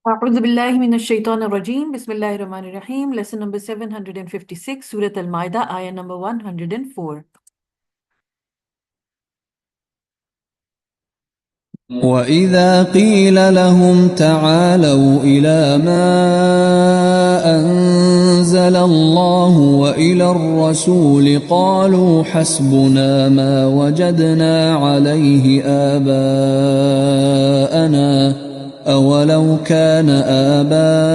أعوذ بالله من الشيطان الرجيم بسم الله الرحمن الرحيم lesson number 756 Surah Al-Ma'idah ayah number 104. وَإِذَا قِيلَ لَهُمْ تَعَالَوْا إِلَى مَا أَنزَلَ اللَّهُ وَإِلَى الرَّسُولِ قَالُوا حَسْبُنَا مَا وَجَدْنَا عَلَيْهِ آبَاءَنَا أَوَلَوْ كَانَ آبَاؤُهُمْ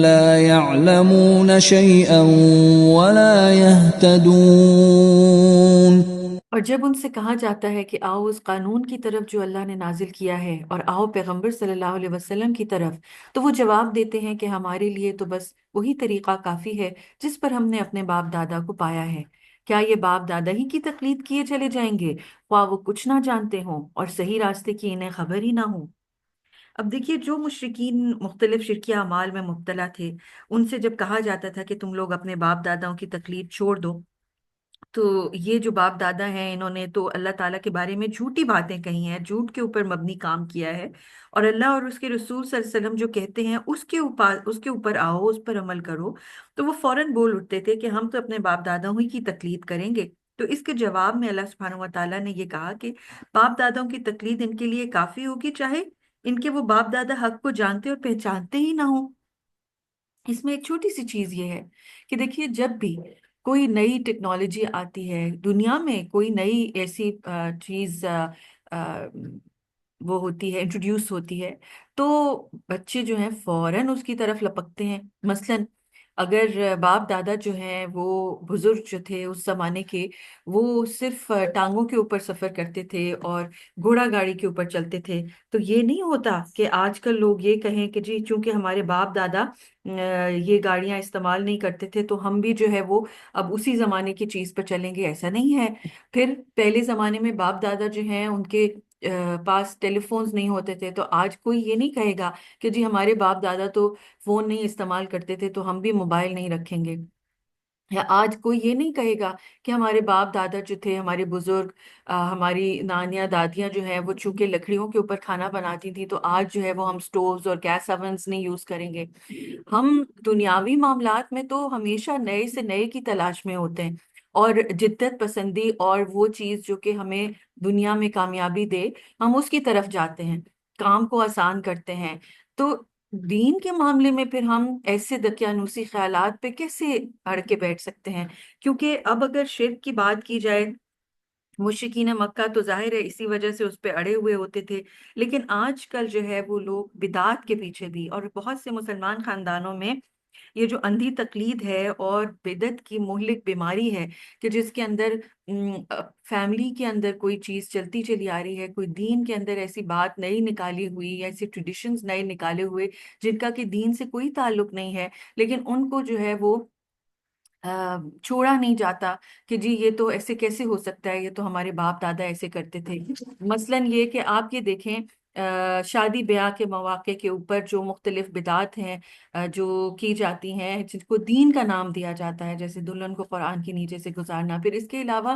لَا يَعْلَمُونَ شَيْئًا وَلَا يَهْتَدُونَ. اور جب ان سے کہا جاتا ہے کہ آؤ اس قانون کی طرف جو اللہ نے نازل کیا ہے اور آؤ پیغمبر صلی اللہ علیہ وسلم کی طرف، تو وہ جواب دیتے ہیں کہ ہمارے لیے تو بس وہی طریقہ کافی ہے جس پر ہم نے اپنے باپ دادا کو پایا ہے۔ کیا یہ باپ دادا ہی کی تقلید کیے چلے جائیں گے، خواہ وہ کچھ نہ جانتے ہوں اور صحیح راستے کی انہیں خبر ہی نہ ہو؟ اب دیکھیے، جو مشرکین مختلف شرکیہ اعمال میں مبتلا تھے، ان سے جب کہا جاتا تھا کہ تم لوگ اپنے باپ داداؤں کی تقلید چھوڑ دو، تو یہ جو باپ دادا ہیں انہوں نے تو اللہ تعالیٰ کے بارے میں جھوٹی باتیں کہی ہیں، جھوٹ کے اوپر مبنی کام کیا ہے، اور اللہ اور اس کے رسول صلی اللہ علیہ وسلم جو کہتے ہیں اس کے اوپر آؤ، اس پر عمل کرو، تو وہ فوراً بول اٹھتے تھے کہ ہم تو اپنے باپ داداؤں ہی کی تقلید کریں گے۔ تو اس کے جواب میں اللہ سبحانہ و تعالیٰ نے یہ کہا کہ باپ داداؤں کی تقلید ان کے لیے کافی ہوگی، چاہے ان کے وہ باپ دادا حق کو جانتے اور پہچانتے ہی نہ ہوں۔ اس میں ایک چھوٹی سی چیز یہ ہے کہ دیکھیے، جب بھی کوئی نئی ٹیکنالوجی آتی ہے دنیا میں، کوئی نئی ایسی چیز آ، وہ ہوتی ہے، انٹروڈیوس ہوتی ہے، تو بچے جو ہیں فوراً اس کی طرف لپکتے ہیں۔ مثلاً اگر باپ دادا جو ہیں وہ بزرگ جو تھے اس زمانے کے، وہ صرف ٹانگوں کے اوپر سفر کرتے تھے اور گھوڑا گاڑی کے اوپر چلتے تھے، تو یہ نہیں ہوتا کہ آج کل لوگ یہ کہیں کہ جی چونکہ ہمارے باپ دادا یہ گاڑیاں استعمال نہیں کرتے تھے تو ہم بھی جو ہے وہ اب اسی زمانے کی چیز پر چلیں گے۔ ایسا نہیں ہے۔ پھر پہلے زمانے میں باپ دادا جو ہیں ان کے پاس ٹیلی فونز نہیں ہوتے تھے، تو آج کوئی یہ نہیں کہے گا کہ جی ہمارے باپ دادا تو فون نہیں استعمال کرتے تھے تو ہم بھی موبائل نہیں رکھیں گے، یا آج کوئی یہ نہیں کہے گا کہ ہمارے باپ دادا جو تھے، ہمارے بزرگ، ہماری نانیاں دادیاں جو ہیں وہ چونکہ لکڑیوں کے اوپر کھانا بناتی تھی تو آج جو ہے وہ ہم سٹووز اور گیس اوونز نہیں یوز کریں گے۔ ہم دنیاوی معاملات میں تو ہمیشہ نئے سے نئے کی تلاش میں ہوتے ہیں، اور جدت پسندی اور وہ چیز جو کہ ہمیں دنیا میں کامیابی دے، ہم اس کی طرف جاتے ہیں، کام کو آسان کرتے ہیں۔ تو دین کے معاملے میں پھر ہم ایسے دقیانوسی خیالات پہ کیسے اڑ کے بیٹھ سکتے ہیں؟ کیونکہ اب اگر شرک کی بات کی جائے، مشرکین مکہ تو ظاہر ہے اسی وجہ سے اس پہ اڑے ہوئے ہوتے تھے، لیکن آج کل جو ہے وہ لوگ بدعات کے پیچھے بھی، اور بہت سے مسلمان خاندانوں میں یہ جو اندھی تقلید ہے اور بدعت کی مہلک بیماری ہے کہ جس کے اندر فیملی کے اندر کوئی چیز چلتی چلی آ رہی ہے، کوئی دین کے اندر ایسی بات نئی نکالی ہوئی یا ایسی ٹریڈیشنز نئے نکالے ہوئے جن کا کہ دین سے کوئی تعلق نہیں ہے، لیکن ان کو جو ہے وہ چھوڑا نہیں جاتا کہ جی یہ تو ایسے کیسے ہو سکتا ہے، یہ تو ہمارے باپ دادا ایسے کرتے تھے۔ مثلاً یہ کہ آپ یہ دیکھیں، شادی بیاہ کے مواقع کے اوپر جو مختلف بدعات ہیں جو کی جاتی ہیں، جن کو دین کا نام دیا جاتا ہے، جیسے دلہن کو قرآن کے نیچے سے گزارنا، پھر اس کے علاوہ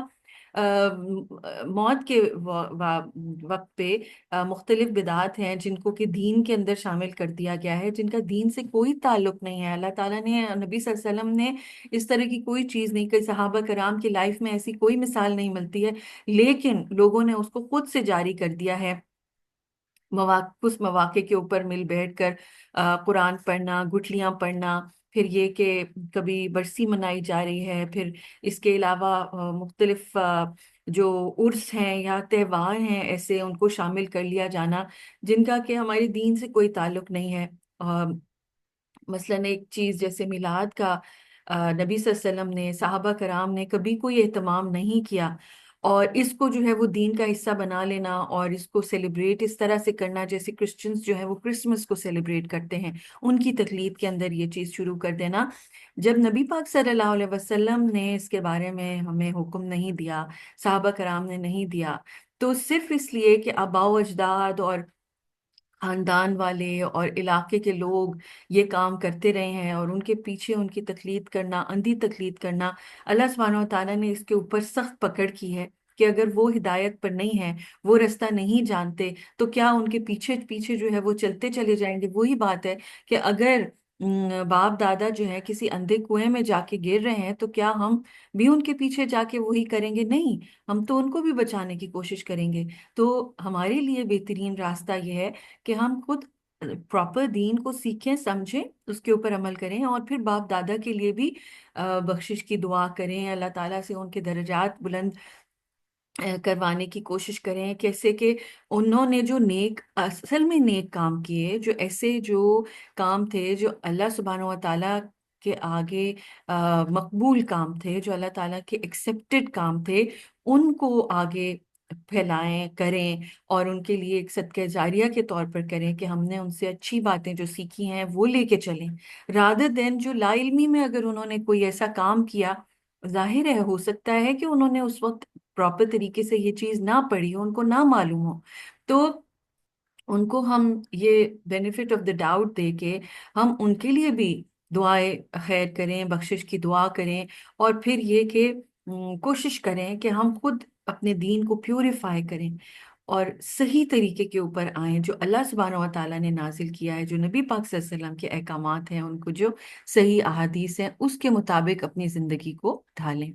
موت کے وقت پہ مختلف بدعات ہیں جن کو کہ دین کے اندر شامل کر دیا گیا ہے، جن کا دین سے کوئی تعلق نہیں ہے۔ اللہ تعالیٰ نے، نبی صلی اللہ علیہ وسلم نے اس طرح کی کوئی چیز نہیں کہ صحابہ کرام کی لائف میں ایسی کوئی مثال نہیں ملتی ہے، لیکن لوگوں نے اس کو خود سے جاری کر دیا ہے۔ اس مواقع کے اوپر مل بیٹھ کر قرآن پڑھنا، گٹھلیاں پڑھنا، پھر یہ کہ کبھی برسی منائی جا رہی ہے، پھر اس کے علاوہ مختلف جو عرس ہیں یا تہوار ہیں ایسے ان کو شامل کر لیا جانا جن کا کہ ہمارے دین سے کوئی تعلق نہیں ہے۔ مثلاً ایک چیز جیسے میلاد کا نبی صلی اللہ علیہ وسلم نے، صحابہ کرام نے کبھی کوئی اہتمام نہیں کیا، اور اس کو جو ہے وہ دین کا حصہ بنا لینا اور اس کو سیلیبریٹ اس طرح سے کرنا جیسے کرسچنز جو ہے وہ کرسمس کو سیلیبریٹ کرتے ہیں، ان کی تقلید کے اندر یہ چیز شروع کر دینا، جب نبی پاک صلی اللہ علیہ وسلم نے اس کے بارے میں ہمیں حکم نہیں دیا، صحابہ کرام نے نہیں دیا، تو صرف اس لیے کہ آباء و اجداد اور خاندان والے اور علاقے کے لوگ یہ کام کرتے رہے ہیں اور ان کے پیچھے ان کی تقلید کرنا، اندھی تقلید کرنا، اللہ سبحانہ و تعالیٰ نے اس کے اوپر سخت پکڑ کی ہے کہ اگر وہ ہدایت پر نہیں ہے، وہ راستہ نہیں جانتے، تو کیا ان کے پیچھے پیچھے جو ہے وہ چلتے چلے جائیں گے؟ وہی بات ہے کہ اگر باپ دادا جو ہے کسی اندھے کنویں میں جا کے گر رہے ہیں، تو کیا ہم بھی ان کے پیچھے جا کے وہی کریں گے؟ نہیں، ہم تو ان کو بھی بچانے کی کوشش کریں گے۔ تو ہمارے لیے بہترین راستہ یہ ہے کہ ہم خود پراپر دین کو سیکھیں، سمجھیں، اس کے اوپر عمل کریں، اور پھر باپ دادا کے لیے بھی بخشش کی دعا کریں، اللہ تعالیٰ سے ان کے درجات بلند کروانے کی کوشش کریں، کیسے کہ انہوں نے جو نیک، اصل میں نیک کام کیے، جو ایسے جو کام تھے جو اللہ سبحانہ و تعالیٰ کے آگے مقبول کام تھے، جو اللہ تعالیٰ کے ایکسیپٹڈ کام تھے، ان کو آگے پھیلائیں، کریں، اور ان کے لیے ایک صدقہ جاریہ کے طور پر کریں کہ ہم نے ان سے اچھی باتیں جو سیکھی ہیں وہ لے کے چلیں، رادر دین جو لا علمی میں اگر انہوں نے کوئی ایسا کام کیا، ظاہر ہے ہو سکتا ہے کہ انہوں نے اس وقت پراپر طریقے سے یہ چیز نہ پڑھی ہو، ان کو نہ معلوم ہو، تو ان کو ہم یہ بینیفٹ آف دا ڈاؤٹ دے کے ہم ان کے لیے بھی دعائیں خیر کریں، بخشش کی دعا کریں، اور پھر یہ کہ کوشش کریں کہ ہم خود اپنے دین کو پیوریفائی کریں اور صحیح طریقے کے اوپر آئیں، جو اللہ سبحانہ و تعالیٰ نے نازل کیا ہے، جو نبی پاک صلی اللہ علیہ وسلم کے احکامات ہیں، ان کو جو صحیح احادیث ہیں، اس کے مطابق اپنی زندگی کو ڈھالیں۔